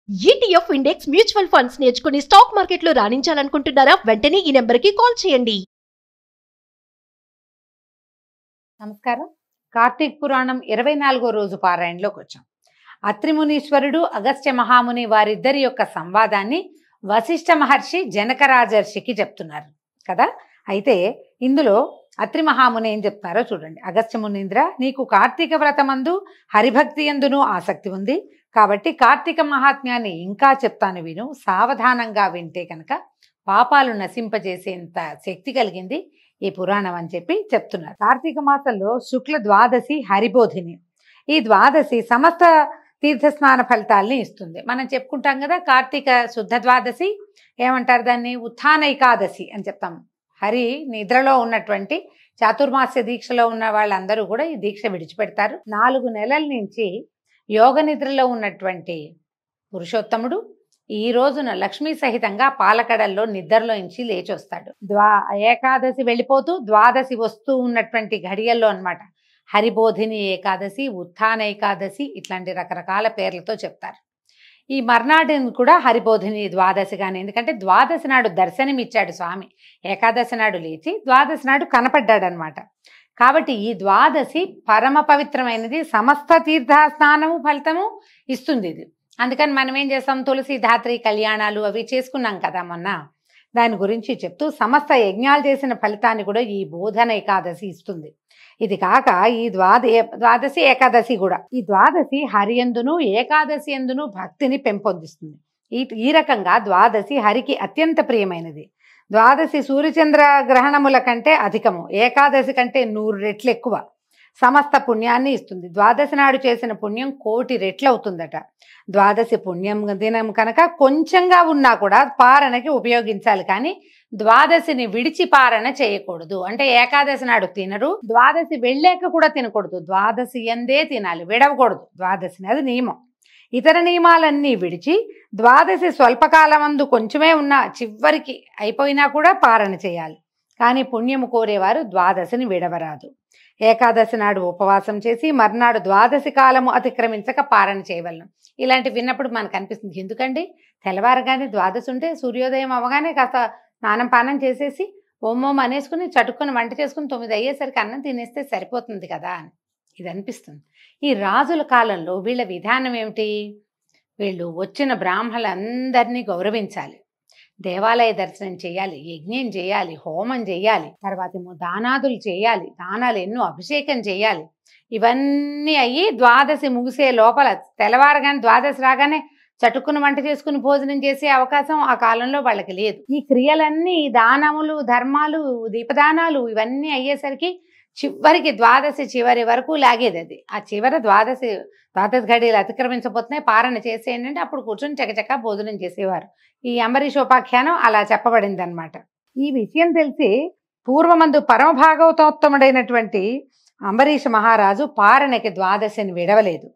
ETF index mutual funds నేర్చుకుని stock మార్కెట్లో రాణించాలనుకుంటున్నారా? వెంటనే ఈ నెంబర్కి కాల్ చేయండి. నమస్కారం. కార్తీక పురాణం 24వ రోజు పారాయణలోకి వచ్చాం. అత్రిమునీశ్వరుడు, అగస్త్య మహాముని వారిద్దరి యొక్క సంవాదాన్ని వశిష్ఠ మహర్షి జనక రాజర్షికి చెప్తున్నారు కదా. అయితే ఇందులో అత్రి మహాముని ఏం చెప్తున్నారో చూడండి. అగస్త్య మునీంద్ర, నీకు కార్తీక వ్రతమందు హరిభక్తి యందును ఆసక్తి ఉంది కాబట్టి కార్తీక మహాత్మ్యాన్ని ఇంకా చెప్తాను, విను. సావధానంగా వింటే కనుక పాపాలు నశింపజేసేంత శక్తి కలిగింది ఈ పురాణం అని చెప్పి చెప్తున్నారు. కార్తీక మాసంలో శుక్ల ద్వాదశి హరిబోధిని. ఈ ద్వాదశి సమస్త తీర్థస్నాన ఫలితాల్ని ఇస్తుంది. మనం చెప్పుకుంటాం కదా, కార్తీక శుద్ధ ద్వాదశి ఏమంటారు దాన్ని? ఉత్థాన ఏకాదశి అని చెప్తాం. హరి నిద్రలో ఉన్నటువంటి చాతుర్మాస్య దీక్షలో ఉన్న వాళ్ళందరూ కూడా ఈ దీక్ష విడిచిపెడతారు. 4 నెలల నుంచి యోగ నిద్రలో ఉన్నటువంటి పురుషోత్తముడు ఈ రోజున లక్ష్మీ సహితంగా పాలకడల్లో నిద్రలో నుంచి లేచి వస్తాడు. ఏకాదశి వెళ్ళిపోతూ ద్వాదశి వస్తూ ఉన్నటువంటి ఘడియల్లో అన్నమాట. హరిబోధిని ఏకాదశి, ఉత్థాన ఏకాదశి, ఇట్లాంటి రకరకాల పేర్లతో చెప్తారు. ఈ మర్నాటిని కూడా హరిబోధిని ద్వాదశి కానీ, ఎందుకంటే ద్వాదశి నాడు దర్శనం ఇచ్చాడు స్వామి. ఏకాదశి నాడు లేచి ద్వాదశి నాడు కనపడ్డాడు అనమాట. కాబట్టి ఈ ద్వాదశి పరమ పవిత్రమైనది. సమస్త తీర్థ స్నానము ఫలితము ఇస్తుంది ఇది. అందుకని మనం ఏం చేస్తాం, తులసి ధాత్రి కళ్యాణాలు అవి చేసుకున్నాం కదా మొన్న. దాని గురించి చెప్తూ సమస్త యజ్ఞాలు చేసిన ఫలితాన్ని కూడా ఈ బోధన ఏకాదశి ఇస్తుంది. ఇది కాక ఈ ద్వాదశి ఏకాదశి కూడా, ఈ ద్వాదశి హరియందును ఏకాదశి ఎందును భక్తిని పెంపొందిస్తుంది. ఈ రకంగా ద్వాదశి హరికి అత్యంత ప్రియమైనది. ద్వాదశి సూర్యచంద్ర గ్రహణముల కంటే అధికము, ఏకాదశి కంటే 100 రెట్లు ఎక్కువ సమస్త పుణ్యాన్ని ఇస్తుంది. ద్వాదశి నాడు చేసిన పుణ్యం 1,000,000 రెట్లు అవుతుందట. ద్వాదశి పుణ్యం దినం కనుక కొంచెంగా ఉన్నా కూడా పారణకి ఉపయోగించాలి, కానీ ద్వాదశిని విడిచి పారణ చేయకూడదు. అంటే ఏకాదశి నాడు తినరు, ద్వాదశి వెళ్ళాక కూడా తినకూడదు. ద్వాదశి ఎందే తినాలి, విడవకూడదు ద్వాదశిని, అది నియమం. ఇతర నియమాలన్నీ విడిచి ద్వాదశి స్వల్పకాలమందు కొంచెమే ఉన్నా చివరికి అయిపోయినా కూడా పారణ చేయాలి. కానీ పుణ్యము కోరేవారు ద్వాదశిని విడవరాదు. ఏకాదశి నాడు ఉపవాసం చేసి మర్నాడు ద్వాదశి కాలము అతిక్రమించక పారణ చేయవలను. ఇలాంటివి విన్నప్పుడు మనకు అనిపిస్తుంది, ఎందుకండి తెల్లవారగానే ద్వాదశి ఉంటే సూర్యోదయం అవగానే కాస్త స్నానం పానం చేసేసి ఓమోం అనేసుకుని చటుక్కుని వంట చేసుకుని 9 అయ్యేసరికి అన్నం తినేస్తే సరిపోతుంది కదా అని ఇది అనిపిస్తుంది. ఈ రాజుల కాలంలో వీళ్ళ విధానం ఏమిటి? వీళ్ళు వచ్చిన బ్రాహ్మణులందరినీ గౌరవించాలి, దేవాలయ దర్శనం చేయాలి, యజ్ఞం చేయాలి, హోమం చేయాలి, తర్వాత ఏమో దానాదులు చేయాలి, దానాలు ఎన్నో అభిషేకం చేయాలి. ఇవన్నీ అయ్యి ద్వాదశి ముగిసే లోపల తెల్లవారగానే ద్వాదశి రాగానే చటుక్కుని వంట చేసుకుని భోజనం చేసే అవకాశం ఆ కాలంలో వాళ్ళకి లేదు. ఈ క్రియలన్నీ దానములు, ధర్మాలు, దీపదానాలు ఇవన్నీ అయ్యేసరికి చివరికి ద్వాదశి చివరి వరకు లాగేది అది. ఆ చివరి ద్వాదశి ఘడియలు అతిక్రమించబోతున్నాయి, పారణ చేసేయండి అంటే అప్పుడు కూర్చొని చకచకా భోజనం చేసేవారు. ఈ అంబరీషోపాఖ్యానం అలా చెప్పబడింది అనమాట. ఈ విషయం తెలిసి పూర్వమందు పరమ భాగవతోత్తముడైనటువంటి అంబరీష మహారాజు పారణకి ద్వాదశిని విడవలేదు.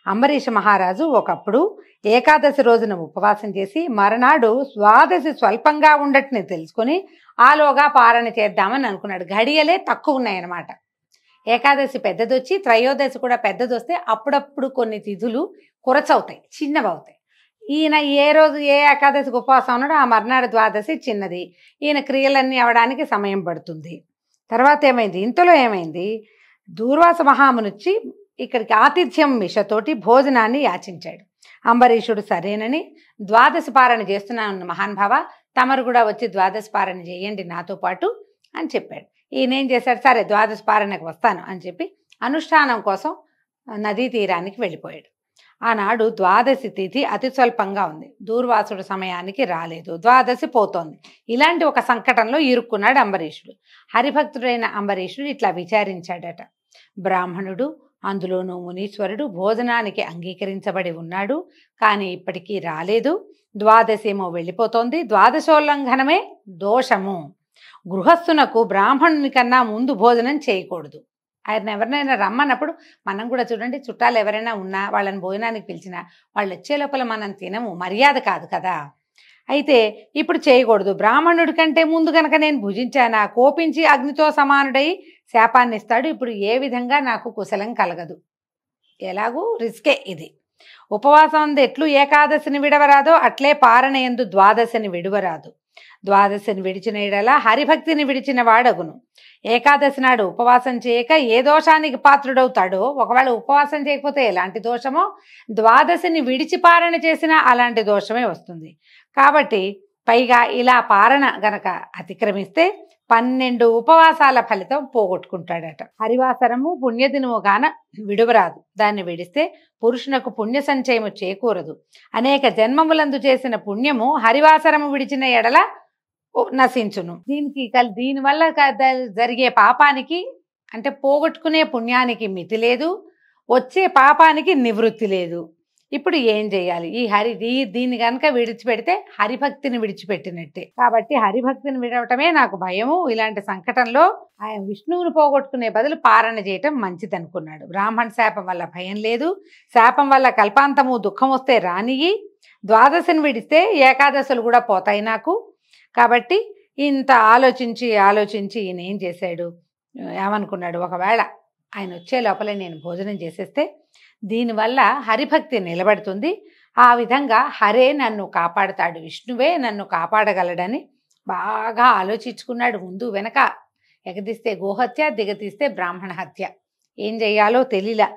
అంబరీష మహారాజు ఒకప్పుడు ఏకాదశి రోజున ఉపవాసం చేసి మరునాడు ద్వాదశి స్వల్పంగా ఉండటని తెలుసుకొని ఆలోగా పారణ చేద్దామని అనుకున్నాడు. ఘడియలే తక్కువ ఉన్నాయన్నమాట. ఏకాదశి పెద్దదొచ్చి త్రయోదశి కూడా పెద్దదొస్తే అప్పుడప్పుడు కొన్ని తిథులు కురచవుతాయి, చిన్నవవుతాయి. ఈయన ఏ రోజు ఏ ఏకాదశికి ఉపవాసం ఉన్నాడో ఆ మర్నాడు ద్వాదశి చిన్నది. ఈయన క్రియలన్నీ అవడానికి సమయం పడుతుంది. తర్వాత ఏమైంది, ఇంతలో ఏమైంది, దూర్వాస మహామునిచ్చి ఇక్కడికి ఆతిథ్యం మిషతోటి భోజనాన్ని యాచించాడు. అంబరీషుడు సరేనని, ద్వాదశి పారణ చేస్తున్నాను మహానుభావ, తమరు కూడా వచ్చి ద్వాదశి పారణ చేయండి నాతో పాటు అని చెప్పాడు. ఈయనేం చేశాడు, సరే ద్వాదశి పారణకు వస్తాను అని చెప్పి అనుష్ఠానం కోసం నదీ తీరానికి వెళ్ళిపోయాడు. ఆనాడు ద్వాదశి తిథి అతి స్వల్పంగా ఉంది, దూర్వాసుడు సమయానికి రాలేదు, ద్వాదశి పోతోంది. ఇలాంటి ఒక సంకటంలో ఇరుక్కున్నాడు అంబరీషుడు. హరిభక్తుడైన అంబరీషుడు ఇట్లా విచారించాడట, బ్రాహ్మణుడు అందులోనూ మునీశ్వరుడు భోజనానికి అంగీకరించబడి ఉన్నాడు, కానీ ఇప్పటికీ రాలేదు. ద్వాదశేమో వెళ్ళిపోతోంది, ద్వాదశోల్లంఘనమే దోషము. గృహస్థునకు బ్రాహ్మణుని కన్నా ముందు భోజనం చేయకూడదు. ఆయన ఎవరినైనా రమ్మన్నప్పుడు మనం కూడా చూడండి, చుట్టాలు ఎవరైనా ఉన్నా వాళ్ళని భోజనానికి పిలిచినా వాళ్ళు వచ్చే లోపల మనం తినము, మర్యాద కాదు కదా. అయితే ఇప్పుడు చేయకూడదు. బ్రాహ్మణుడి కంటే ముందు కనుక నేను భుజించానా కోపించి అగ్నితో సమానుడై శాపాన్ని ఇస్తాడు. ఇప్పుడు ఏ విధంగా నాకు కుశలం కలగదు, ఎలాగూ రిస్కే ఇది. ఉపవాసం అందు ఎట్లు ఏకాదశిని విడవరాదో అట్లే పారణయందు ద్వాదశిని విడువరాదు. ద్వాదశిని విడిచిన ఎడల హరిభక్తిని విడిచిన వాడగును. ఏకాదశి నాడు ఉపవాసం చేయక ఏ దోషానికి పాత్రుడవుతాడో, ఒకవేళ ఉపవాసం చేయకపోతే ఎలాంటి దోషమో, ద్వాదశిని విడిచి పారణ చేసినా అలాంటి దోషమే వస్తుంది. కాబట్టి పైగా ఇలా పారణ గనక అతిక్రమిస్తే 12 ఉపవాసాల ఫలితం పోగొట్టుకుంటాడట. హరివాసరము పుణ్యదినము గాన విడువరాదు. దాన్ని విడిస్తే పురుషునకు పుణ్య సంచయము చేకూరదు. అనేక జన్మములందు చేసిన పుణ్యము హరివాసరము విడిచిన ఎడల నశించును. దీనివల్ల జరిగే పాపానికి అంటే పోగొట్టుకునే పుణ్యానికి మితి లేదు, వచ్చే పాపానికి నివృత్తి లేదు. ఇప్పుడు ఏం చేయాలి? దీన్ని కనుక విడిచిపెడితే హరిభక్తిని విడిచిపెట్టినట్టే. కాబట్టి హరిభక్తిని విడవటమే నాకు భయము. ఇలాంటి సంకటంలో ఆయన విష్ణువుని పోగొట్టుకునే బదులు పారణ చేయటం మంచిది అనుకున్నాడు. బ్రాహ్మణ శాపం వల్ల భయం లేదు, శాపం వల్ల కల్పాంతము దుఃఖం వస్తే రానియి, ద్వాదశిని విడిస్తే ఏకాదశులు కూడా పోతాయి నాకు. కాబట్టి ఇంత ఆలోచించి ఈయన ఏం చేశాడు, ఏమనుకున్నాడు, ఒకవేళ ఆయన వచ్చే లోపలే నేను భోజనం చేసేస్తే దీనివల్ల హరిభక్తి నిలబడుతుంది, ఆ విధంగా హరే నన్ను కాపాడుతాడు, విష్ణువే నన్ను కాపాడగలడని బాగా ఆలోచించుకున్నాడు. ముందు వెనక ఎగదీస్తే గోహత్య, దిగతీస్తే బ్రాహ్మణ హత్య. ఏం చెయ్యాలో తెలియలా,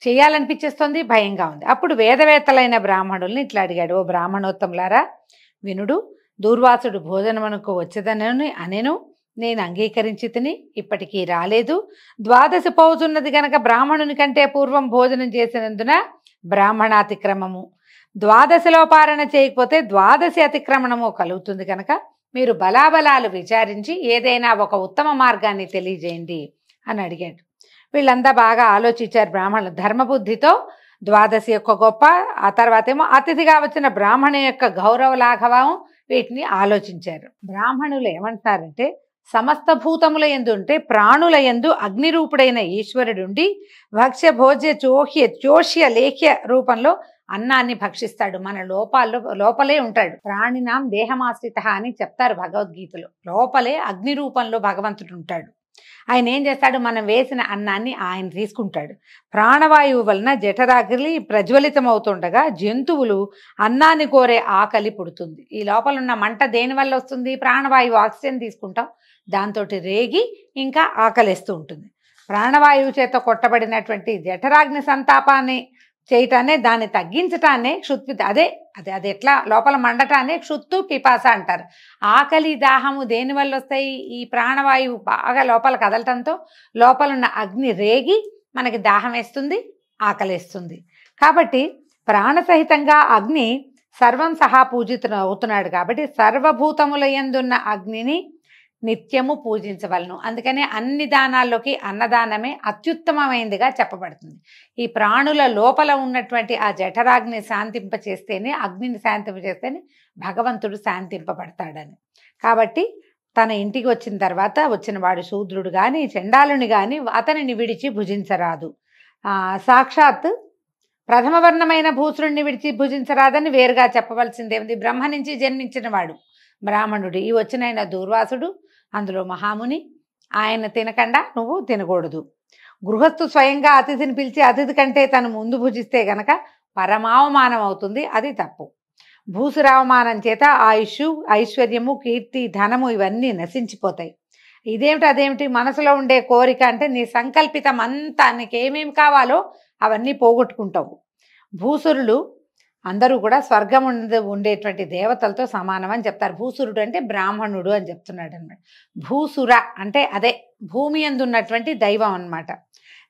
చేయాలనిపించేస్తుంది, భయంగా ఉంది. అప్పుడు వేదవేత్తలైన బ్రాహ్మణుల్ని ఇట్లా అడిగాడు, ఓ బ్రాహ్మణోత్తములారా వినుడు, దూర్వాసుడు భోజనమునకు వచ్చేదనని అనేను, నేను అంగీకరించి తిని ఇప్పటికీ రాలేదు. ద్వాదశి పోతున్నది గనక బ్రాహ్మణుని కంటే పూర్వం భోజనం చేసినందున బ్రాహ్మణాతిక్రమము, ద్వాదశిలో పారణ చేయకపోతే ద్వాదశి అతిక్రమణము కలుగుతుంది కనుక మీరు బలాబలాలు విచారించి ఏదైనా ఒక ఉత్తమ మార్గాన్ని తెలియజేయండి అని అడిగాడు. వీళ్ళంతా బాగా ఆలోచించారు బ్రాహ్మణులు. ధర్మబుద్ధితో ద్వాదశి యొక్క గొప్ప, ఆ తర్వాత ఏమో అతిథిగా వచ్చిన బ్రాహ్మణ యొక్క గౌరవ లాఘవం, వీటిని ఆలోచించారు. బ్రాహ్మణులు ఏమంటారంటే, సమస్త భూతముల యందు ఉంటే ప్రాణుల యందు అగ్నిరూపుడైన ఈశ్వరుడుండి భక్ష్య భోజ్య చోష్య లేఖ్య రూపంలో అన్నాన్ని భక్షిస్తాడు. మన లోపలే ఉంటాడు. ప్రాణినాం దేహమాశ్రిత అని చెప్తారు భగవద్గీతలో. లోపలే అగ్ని రూపంలో భగవంతుడు ఉంటాడు. ఆయన ఏం చేస్తాడు, మనం వేసిన అన్నాన్ని ఆయన తీసుకుంటాడు. ప్రాణవాయువు వలన జఠరాగ్ని ప్రజ్వలితమవుతుండగా జంతువులు అన్నాన్ని కోరే ఆకలి పుడుతుంది. ఈ లోపల ఉన్న మంట దేనివల్ల వస్తుంది? ప్రాణవాయువు, ఆక్సిజన్ తీసుకుంటాం, దాంతో రేగి ఇంకా ఆకలిస్తూ ఉంటుంది. ప్రాణవాయువు చేత కొట్టబడినటువంటి జఠరాగ్ని సంతాపాన్ని చేయటాన్ని, దాన్ని తగ్గించటాన్ని క్షుత్పి అది ఎట్లా లోపల మండటాన్ని క్షుత్తు పిపాస అంటారు. ఆకలి దాహము దేనివల్ల వస్తాయి? ఈ ప్రాణవాయువు బాగా లోపల కదలటంతో లోపల ఉన్న అగ్ని రేగి మనకి దాహం వేస్తుంది, ఆకలిస్తుంది. కాబట్టి ప్రాణసహితంగా అగ్ని సర్వం సహా పూజితుడు అవుతున్నాడు. కాబట్టి సర్వభూతముల యందున్న అగ్నిని నిత్యము పూజించవలను. అందుకనే అన్ని దానాల్లోకి అన్నదానమే అత్యుత్తమమైనదిగా చెప్పబడుతుంది. ఈ ప్రాణుల లోపల ఉన్నటువంటి ఆ జఠరాగ్ని శాంతింపచేస్తేనే, అగ్నిని శాంతింపచేస్తేనే భగవంతుడు శాంతింపబడతాడని. కాబట్టి తన ఇంటికి వచ్చిన తర్వాత వచ్చిన వాడు శూద్రుడు కానీ చండాలుని కానీ అతనిని విడిచి భుజించరాదు. సాక్షాత్ ప్రథమ వర్ణమైన భూసురుణ్ణి విడిచి భుజించరాదని వేరుగా చెప్పవలసిందేమిది? బ్రహ్మ నుంచి జన్మించిన వాడు బ్రాహ్మణుడు, ఈ వచ్చిన దూర్వాసుడు, అందులో మహాముని, ఆయన తినకుండా నువ్వు తినకూడదు. గృహస్థు స్వయంగా అతిథిని పిలిచి అతిథి కంటే తను ముందు భుజిస్తే గనక పరమావమానం అవుతుంది, అది తప్పు. భూసురావమానం చేత ఆయుష్, ఐశ్వర్యము, కీర్తి, ధనము ఇవన్నీ నశించిపోతాయి. ఇదేమిటి అదేమిటి? మనసులో ఉండే కోరిక అంటే నీ సంకల్పితం అంతా, నీకేమేమి కావాలో అవన్నీ పోగొట్టుకుంటావు. భూసురులు అందరూ కూడా స్వర్గం ఉండేటువంటి దేవతలతో సమానం అని చెప్తారు. భూసురుడు అంటే బ్రాహ్మణుడు అని చెప్తున్నాడు అనమాట. భూసుర అంటే అదే భూమి యందు ఉన్నటువంటి దైవం అన్నమాట.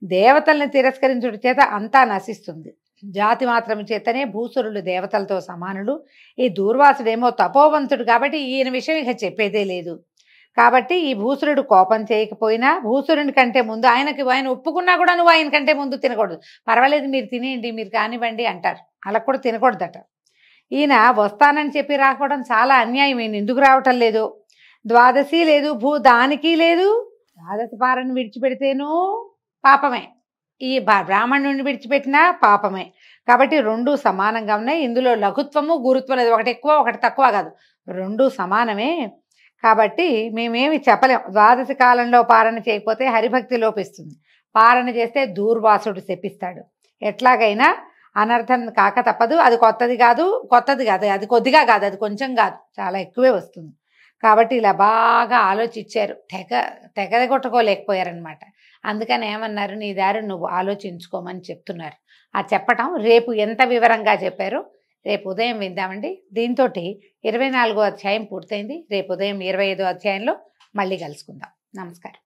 దేవతల్ని తిరస్కరించుట చేత అంతా నశిస్తుంది. జాతి మాత్రం చేతనే భూసురులు దేవతలతో సమానులు. ఈ దూర్వాసుడేమో తపోవంతుడు కాబట్టి ఈయన విషయం ఇక చెప్పేదే లేదు. కాబట్టి ఈ భూసురుడు కోపం చేయకపోయినా భూసురుని కంటే ముందు ఆయన ఒప్పుకున్నా కూడా నువ్వు ఆయన కంటే ముందు తినకూడదు, పర్వాలేదు మీరు తినేయండి, మీరు కానివ్వండి అంటారు. అలా కూడా తినకూడదట. ఈయన వస్తానని చెప్పి రాకపోవడం చాలా అన్యాయం. ఈయన ఎందుకు రావటం లేదు? ద్వాదశి లేదు, దానికి లేదు. ద్వాదశి పారను విడిచిపెడితేనూ పాపమే, ఈ బ్రాహ్మణుడిని విడిచిపెట్టినా పాపమే. కాబట్టి రెండూ సమానంగా ఉన్నాయి. ఇందులో లఘుత్వము గురుత్వం లేదు, ఒకటి ఎక్కువ ఒకటి తక్కువ కాదు, రెండూ సమానమే. కాబట్టి మేమేమి చెప్పలేం. ద్వాదశి కాలంలో పారణ చేయకపోతే హరిభక్తి లోపిస్తుంది, పారణ చేస్తే దూర్వాసుడు శపిస్తాడు. ఎట్లాగైనా అనర్థం కాక తప్పదు. అది కొత్తది కాదు, అది కొద్దిగా కాదు, అది కొంచెం కాదు, చాలా ఎక్కువే వస్తుంది. కాబట్టి ఇలా బాగా ఆలోచించారు, తెగదగొట్టుకోలేకపోయారనమాట. అందుకని ఏమన్నారు, నీ దారి నువ్వు ఆలోచించుకోమని చెప్తున్నారు. ఆ చెప్పటం రేపు ఎంత వివరంగా చెప్పారో రేపు ఉదయం విందామండి. దీంతో 24వ అధ్యాయం పూర్తయింది. రేపు ఉదయం 25వ అధ్యాయంలో మళ్ళీ కలుసుకుందాం. నమస్కారం.